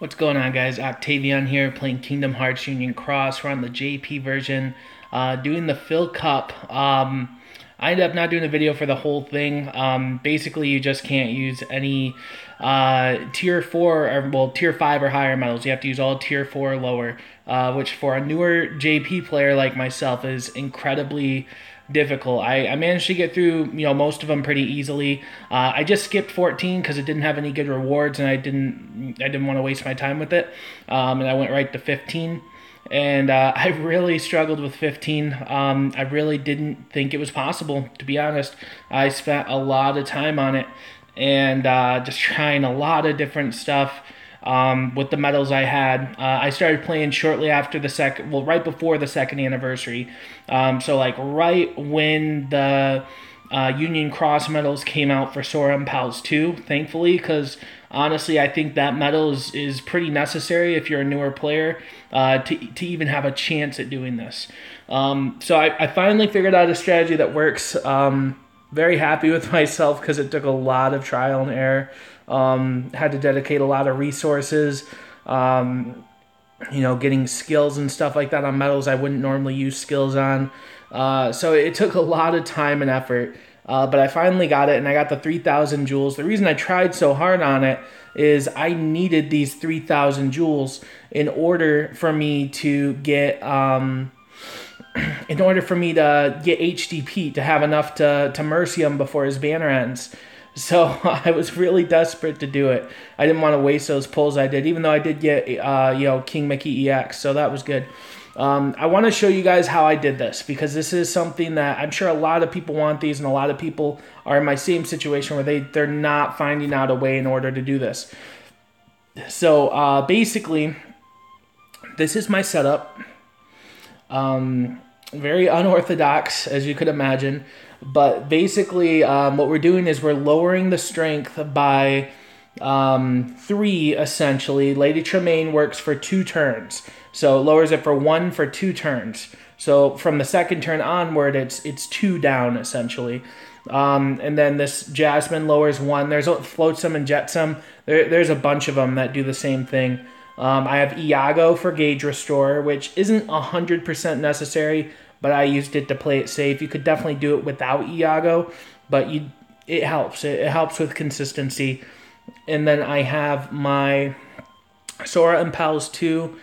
What's going on, guys? Octavian here, playing Kingdom Hearts Union Cross. We're on the JP version, doing the Phil Cup. I ended up not doing a video for the whole thing. Basically, you just can't use any tier 4 or, well, tier 5 or higher medals. You have to use all tier 4 or lower, which for a newer JP player like myself is incredibly difficult. I managed to get through, most of them pretty easily. I just skipped 14 because it didn't have any good rewards, and I didn't want to waste my time with it. And I went right to 15. And I really struggled with 15. I really didn't think it was possible, to be honest. I spent a lot of time on it and just trying a lot of different stuff. With the medals I had. I started playing shortly after right before the second anniversary. So like right when the Union Cross medals came out for Sora and Pals 2, thankfully, because honestly, I think that medal is pretty necessary if you're a newer player to even have a chance at doing this. So I finally figured out a strategy that works. Very happy with myself because it took a lot of trial and error. Had to dedicate a lot of resources, getting skills and stuff like that on medals I wouldn't normally use skills on. So it took a lot of time and effort, but I finally got it, and I got the 3,000 jewels. The reason I tried so hard on it is I needed these 3,000 jewels in order for me to get HD Pete, to have enough to mercy him before his banner ends. So I was really desperate to do it. I didn't want to waste those pulls I did, even though I did get, King Mickey EX, so that was good. I want to show you guys how I did this, because this is something that I'm sure a lot of people want these, and a lot of people are in my same situation where they're not finding out a way in order to do this. So basically, this is my setup. Very unorthodox, as you could imagine. But basically, what we're doing is we're lowering the strength by 3, essentially. Lady Tremaine works for 2 turns. So it lowers it for 1 for 2 turns. So from the second turn onward, it's 2 down, essentially. And then this Jasmine lowers 1. There's Flotsam and Jetsam. There's a bunch of them that do the same thing. I have Iago for Gauge Restore, which isn't 100% necessary, but I used it to play it safe. You could definitely do it without Iago, but it helps. It helps with consistency. And then I have my Sora and Pals 2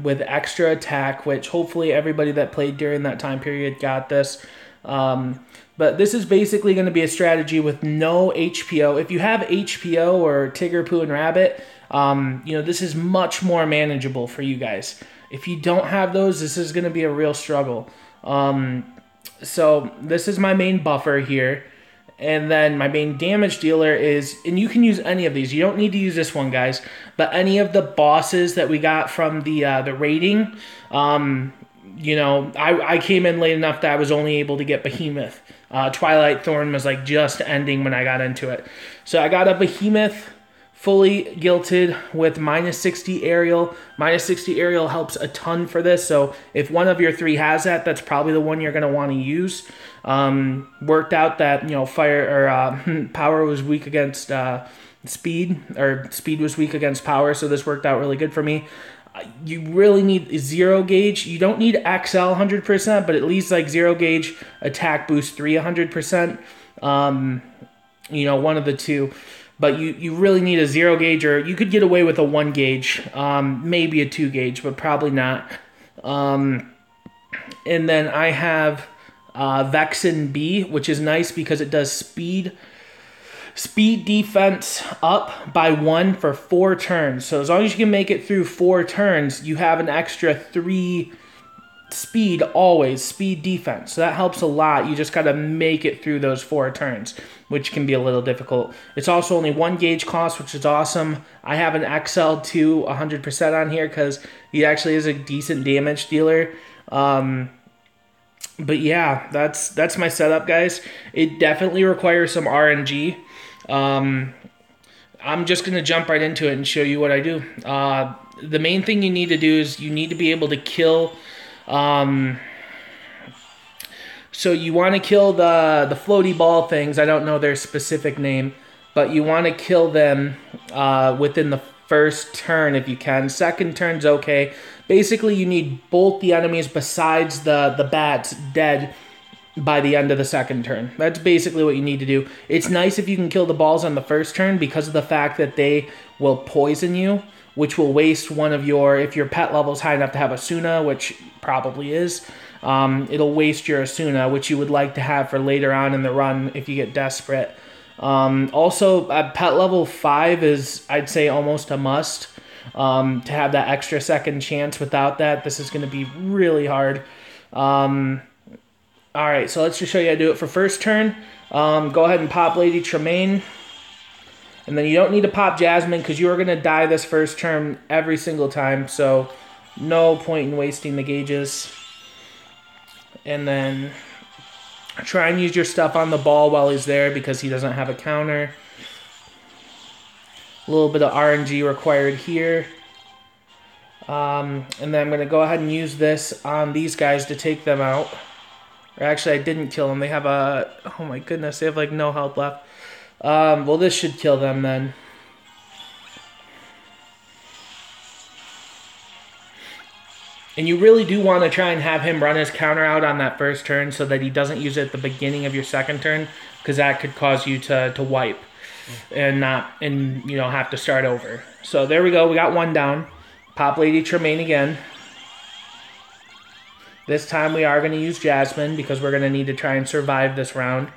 with extra attack, which hopefully everybody that played during that time period got this. But this is basically going to be a strategy with no HPO. If you have HPO or Tigger, Pooh, and Rabbit, this is much more manageable for you guys. If you don't have those, this is going to be a real struggle. So this is my main buffer here. And then my main damage dealer is, and you can use any of these. You don't need to use this one, guys. But any of the bosses that we got from the rating, I came in late enough that I was only able to get Behemoth. Twilight Thorn was like just ending when I got into it. So I got a Behemoth fully gilted with minus 60 aerial. Minus 60 aerial helps a ton for this. So if one of your 3 has that, that's probably the one you're going to want to use. Worked out that, fire or power was weak against speed, or speed was weak against power. So this worked out really good for me. You really need 0 gauge. You don't need XL 100%, but at least like 0 gauge attack boost 3 100%. One of the two. But you really need a 0 gauge, or you could get away with a 1 gauge, maybe a 2 gauge, but probably not. And then I have Vexen B, which is nice because it does speed defense up by 1 for 4 turns. So as long as you can make it through 4 turns, you have an extra 3 speed defense. So that helps a lot. You just got to make it through those 4 turns, which can be a little difficult. It's also only 1 gauge cost, which is awesome. I have an XL2 100% on here because he actually is a decent damage dealer. But yeah, that's my setup, guys. It definitely requires some RNG. I'm just going to jump right into it and show you what I do. The main thing you need to do is you need to be able to kill... So you want to kill the floaty ball things. I don't know their specific name. but you want to kill them within the first turn if you can. Second turn's okay. Basically, you need both the enemies besides the bats dead by the end of the second turn. That's basically what you need to do. It's nice if you can kill the balls on the first turn because of the fact that they will poison you, which will waste one of your, if your pet level is high enough to have Asuna, which probably is, it'll waste your Asuna, which you would like to have for later on in the run if you get desperate. Also, at pet level 5 is, I'd say, almost a must to have that extra second chance. Without that, this is going to be really hard. Alright, so let's just show you how to do it for first turn. Go ahead and pop Lady Tremaine. And then you don't need to pop Jasmine because you are going to die this first turn every single time. So no point in wasting the gauges. And then try and use your stuff on the ball while he's there because he doesn't have a counter. A little bit of RNG required here. And then I'm going to go ahead and use this on these guys to take them out. Or actually, I didn't kill them. They have a... Oh my goodness, they have like no health left. Well, this should kill them then. And you really do want to try and have him run his counter out on that first turn so that he doesn't use it at the beginning of your second turn, because that could cause you to wipe and have to start over. So there we go. We got one down. Pop Lady Tremaine again. This time we are going to use Jasmine because we're going to need to try and survive this round.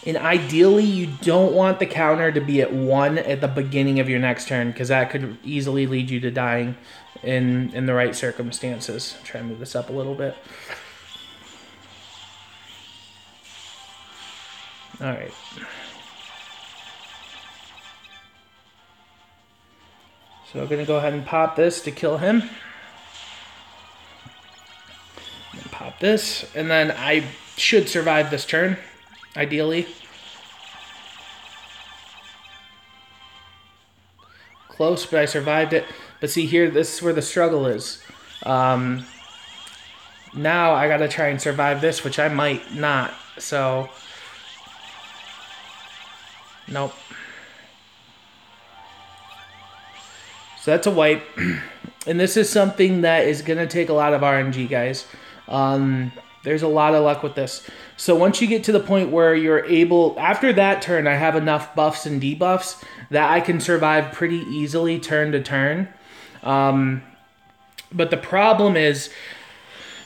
And ideally, you don't want the counter to be at 1 at the beginning of your next turn because that could easily lead you to dying in the right circumstances. Try and move this up a little bit. All right. So I'm going to go ahead and pop this to kill him. Pop this, and then I should survive this turn, ideally. Close, but I survived it. But see here, this is where the struggle is. Now I got to try and survive this, which I might not. So, nope. So that's a wipe. And this is something that is going to take a lot of RNG, guys. There's a lot of luck with this. So once you get to the point where you're able, after that turn, I have enough buffs and debuffs that I can survive pretty easily turn to turn. But the problem is,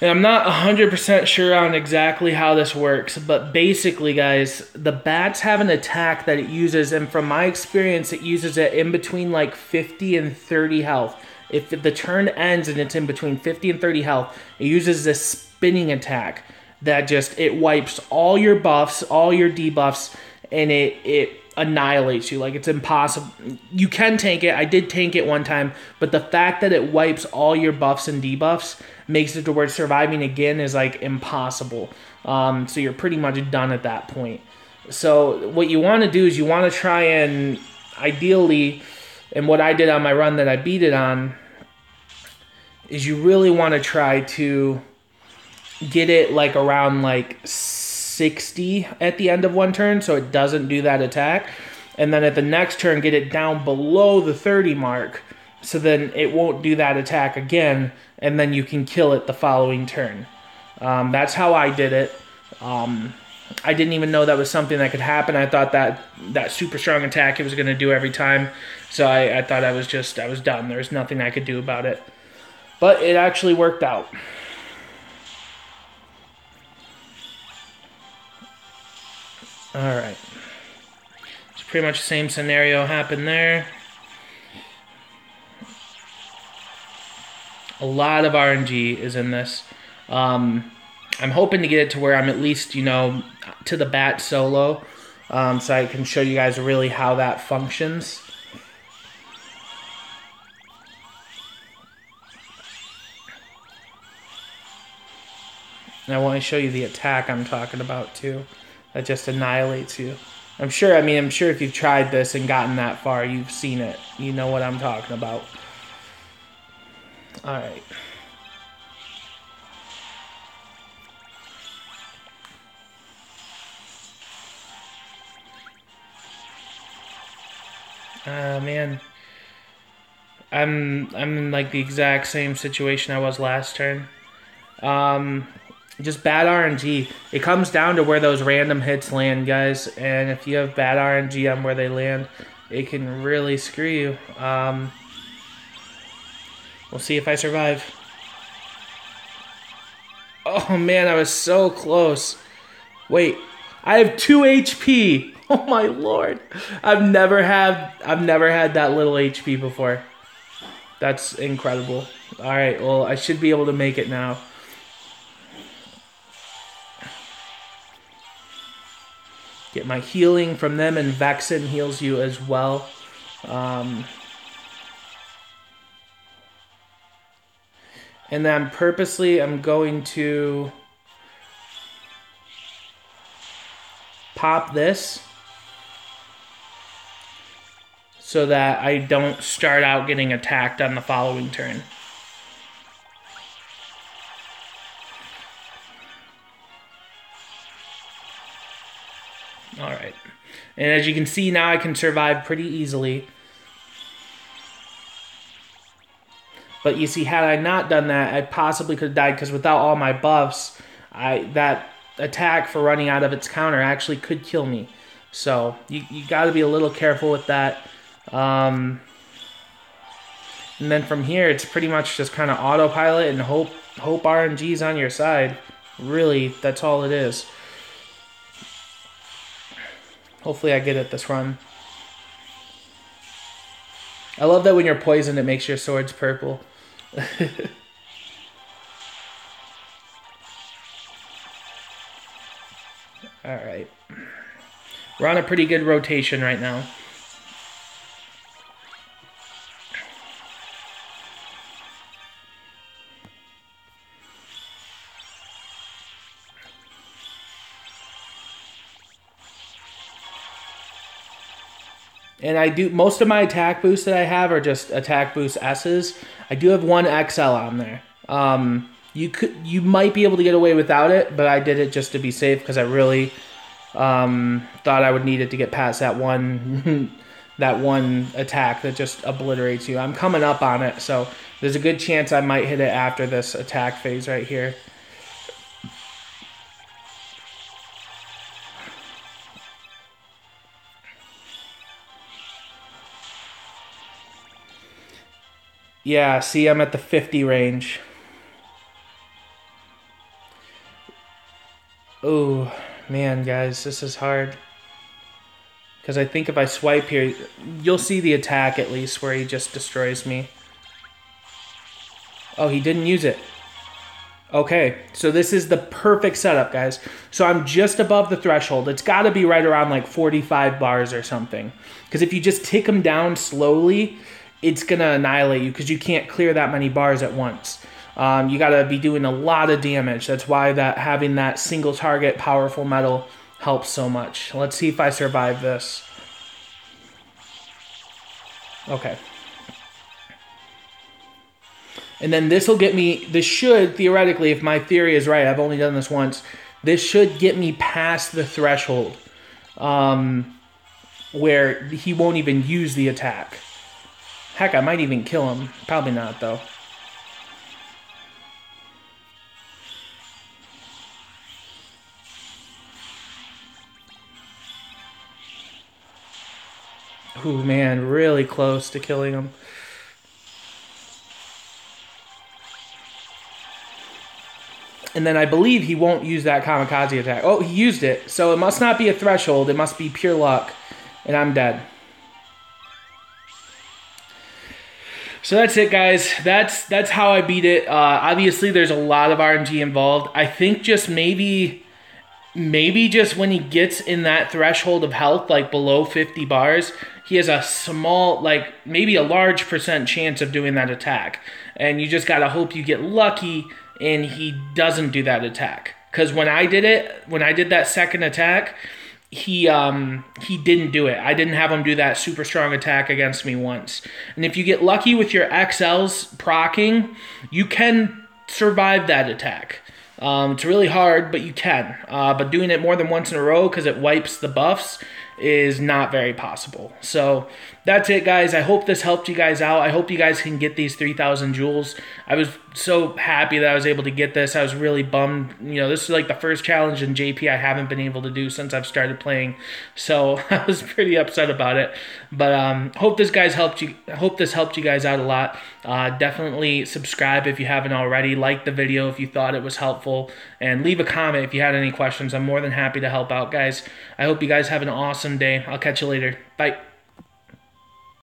and I'm not 100% sure on exactly how this works, but basically, guys, the bats have an attack that it uses, and from my experience, it uses it in between like 50 and 30 health. If the turn ends and it's in between 50 and 30 health, it uses this spinning attack that just, it wipes all your buffs, all your debuffs, and it annihilates you. Like, it's impossible. You can tank it. I did tank it one time, but the fact that it wipes all your buffs and debuffs makes it to where surviving again is like impossible. So you're pretty much done at that point. So what you want to do is you want to try and ideally, and what I did on my run that I beat it on, is you really want to try to get it like around like 60 at the end of one turn so it doesn't do that attack. And then at the next turn, get it down below the 30 mark so then it won't do that attack again, and then you can kill it the following turn. That's how I did it. I didn't even know that was something that could happen. I thought that super strong attack it was going to do every time. So I thought I was done. There was nothing I could do about it. But it actually worked out. Alright. So pretty much the same scenario happened there. A lot of RNG is in this. I'm hoping to get it to where I'm at least, to the bat solo. So I can show you guys really how that functions. And I want to show you the attack I'm talking about too. That just annihilates you. I'm sure if you've tried this and gotten that far, you've seen it. You know what I'm talking about. Alright. Man. I'm in like the exact same situation I was last turn. Just bad RNG. It comes down to where those random hits land, guys. And if you have bad RNG on where they land, it can really screw you. We'll see if I survive. Oh man, I was so close. Wait, I have 2 HP. Oh my lord. I've never had that little HP before. That's incredible. Alright, well, I should be able to make it now. Get my healing from them, and Vexen heals you as well. And then purposely, I'm going to pop this so that I don't start out getting attacked on the following turn. Alright. And as you can see now, I can survive pretty easily. But you see, had I not done that, I possibly could have died, because without all my buffs, that attack for running out of its counter actually could kill me. So you got to be a little careful with that. And then from here, it's pretty much just kind of autopilot and hope RNG's on your side. Really, that's all it is. Hopefully I get it this run. I love that when you're poisoned, it makes your swords purple. Alright. We're on a pretty good rotation right now. And I do, most of my attack boosts that I have are just attack boost S's. I do have one XL on there. You might be able to get away without it, but I did it just to be safe because I really thought I would need it to get past that one that one attack that just obliterates you. I'm coming up on it, so there's a good chance I might hit it after this attack phase right here. Yeah, see, I'm at the 50 range. Oh, man, guys, this is hard. Because I think if I swipe here, you'll see the attack at least where he just destroys me. Oh, he didn't use it. Okay, so this is the perfect setup, guys. So I'm just above the threshold. It's got to be right around like 45 bars or something. Because if you just tick them down slowly, it's going to annihilate you because you can't clear that many bars at once. You got to be doing a lot of damage. That's why having that single target powerful metal helps so much. Let's see if I survive this. Okay. And then this will get me, this should, theoretically, if my theory is right, I've only done this once, this should get me past the threshold where he won't even use the attack. Heck, I might even kill him. Probably not, though. Ooh, man, really close to killing him. And then I believe he won't use that kamikaze attack. Oh, he used it. So it must not be a threshold. It must be pure luck. And I'm dead. So that's it, guys. That's how I beat it. Obviously, there's a lot of RNG involved. I think just maybe just when he gets in that threshold of health, like below 50 bars, he has a small, like maybe a large % chance of doing that attack. And you just got to hope you get lucky and he doesn't do that attack. Because when I did that second attack, he didn't do it. I didn't have him do that super strong attack against me once. And if you get lucky with your XLs proccing, you can survive that attack. It's really hard, but you can. But doing it more than once in a row because it wipes the buffs is not very possible. So that's it, guys. I hope this helped you guys out. I hope you guys can get these 3,000 joules. I was so happy that I was able to get this. I was really bummed. You know, this is like the first challenge in JP I haven't been able to do since I've started playing. So I was pretty upset about it. But hope this helped you. I hope this helped you guys out a lot. Definitely subscribe if you haven't already. Like the video if you thought it was helpful, and leave a comment if you had any questions. I'm more than happy to help out, guys. I hope you guys have an awesome day. I'll catch you later. Bye.